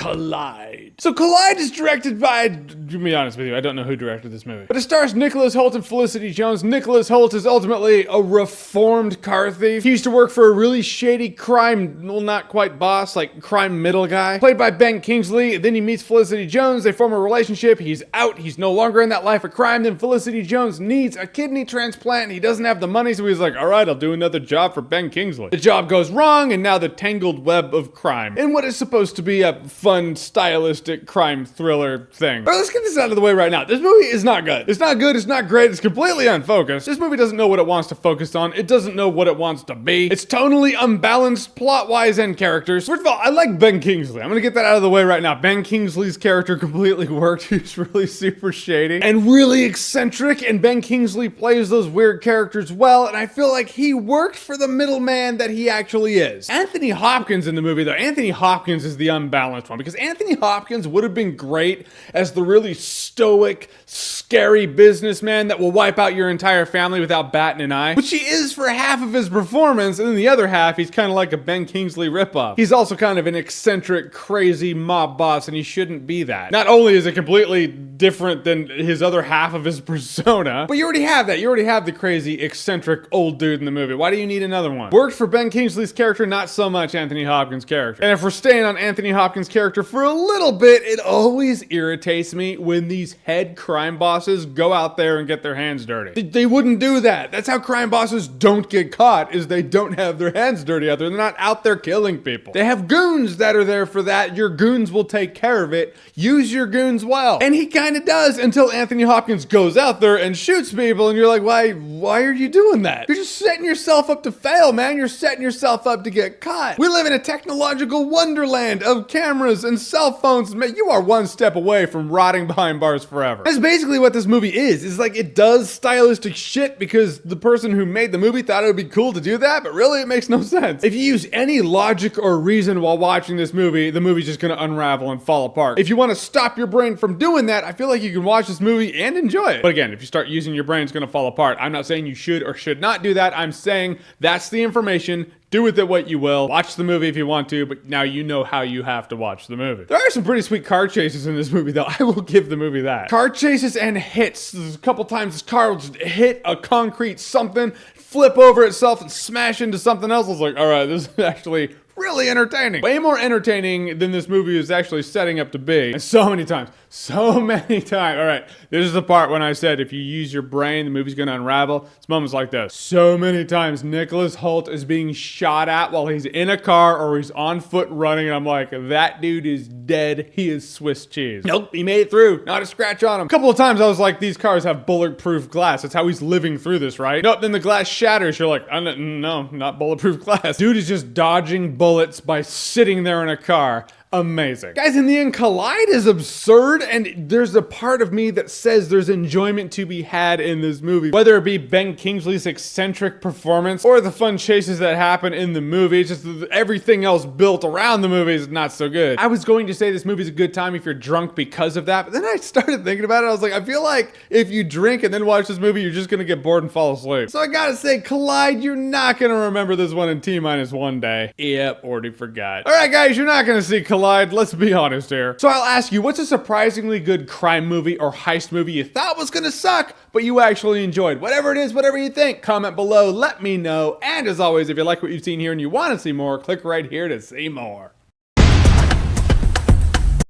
Collide. So Collide is directed by, to be honest with you, I don't know who directed this movie, but it stars Nicholas Hoult and Felicity Jones. Nicholas Hoult is ultimately a reformed car thief. He used to work for a really shady crime, well, not quite boss, like crime middle guy, played by Ben Kingsley. Then he meets Felicity Jones. They form a relationship. He's out. He's no longer in that life of crime. Then Felicity Jones needs a kidney transplant. He doesn't have the money, so he's like, all right, I'll do another job for Ben Kingsley. The job goes wrong, and now the tangled web of crime in what is supposed to be a fun, stylistic crime thriller thing. All right, let's get this out of the way right now. This movie is not good. It's not good. It's not great. It's completely unfocused. This movie doesn't know what it wants to focus on. It doesn't know what it wants to be. It's tonally unbalanced, plot-wise and characters. First of all, I like Ben Kingsley. I'm gonna get that out of the way right now. Ben Kingsley's character completely worked. He's really super shady and really eccentric, and Ben Kingsley plays those weird characters well, and I feel like he worked for the middleman that he actually is. Anthony Hopkins in the movie, though, Anthony Hopkins is the unbalanced one, because Anthony Hopkins would have been great as the really stoic, scary businessman that will wipe out your entire family without batting an eye, which he is for half of his performance, and then the other half, he's kind of like a Ben Kingsley ripoff. He's also kind of an eccentric, crazy mob boss, and he shouldn't be that. Not only is it completely different than his other half of his persona, but you already have that. You already have the crazy, eccentric old dude in the movie. Why do you need another one? Worked for Ben Kingsley's character, not so much Anthony Hopkins' character. And if we're staying on Anthony Hopkins' character for a little bit, it always irritates me when these head crime bosses go out there and get their hands dirty. They wouldn't do that. That's how crime bosses don't get caught, is they don't have their hands dirty out there. They're not out there killing people. They have goons that are there for that. Your goons will take care of it. Use your goons well. And he kind of does, until Anthony Hopkins goes out there and shoots people, and you're like, why are you doing that? You're just setting yourself up to fail, man. You're setting yourself up to get caught. We live in a technological wonderland of cameras and cell phones. Man, you are one step away from rotting behind bars forever. That's basically what this movie is. It's like it does stylistic shit because the person who made the movie thought it would be cool to do that, but really it makes no sense. If you use any logic or reason while watching this movie, the movie's just gonna unravel and fall apart. If you want to stop your brain from doing that, I feel like you can watch this movie and enjoy it. But again, if you start using your brain, it's gonna fall apart. I'm not saying you should or should not do that. I'm saying that's the information. Do with it what you will. Watch the movie if you want to, but now you know how you have to watch the movie. There are some pretty sweet car chases in this movie, though. I will give the movie that. Car chases and hits. There's a couple times this car will just hit a concrete something, flip over itself, and smash into something else. I was like, all right, this is actually really entertaining. Way more entertaining than this movie is actually setting up to be. And so many times. All right, this is the part when I said if you use your brain, the movie's gonna unravel. It's moments like this. So many times Nicholas Hoult is being shot at while he's in a car or he's on foot running, and I'm like, that dude is dead. He is Swiss cheese. Nope, he made it through. Not a scratch on him. A couple of times I was like, these cars have bulletproof glass. That's how he's living through this, right? Nope, then the glass shatters. You're like, no, not bulletproof glass. Dude is just dodging bullets by sitting there in a car. Amazing. Guys, in the end, Collide is absurd, and there's a part of me that says there's enjoyment to be had in this movie. Whether it be Ben Kingsley's eccentric performance or the fun chases that happen in the movie, it's just everything else built around the movie is not so good. I was going to say this movie's a good time if you're drunk because of that, but then I started thinking about it. I was like, I feel like if you drink and then watch this movie, you're just gonna get bored and fall asleep. So I gotta say, Collide, you're not gonna remember this one in T-1 day. Yep, already forgot. All right, guys, you're not gonna see Collide. Let's be honest here. So I'll ask you, what's a surprisingly good crime movie or heist movie you thought was gonna suck, but you actually enjoyed? Whatever it is, whatever you think, comment below, let me know. And as always, if you like what you've seen here and you want to see more, click right here to see more.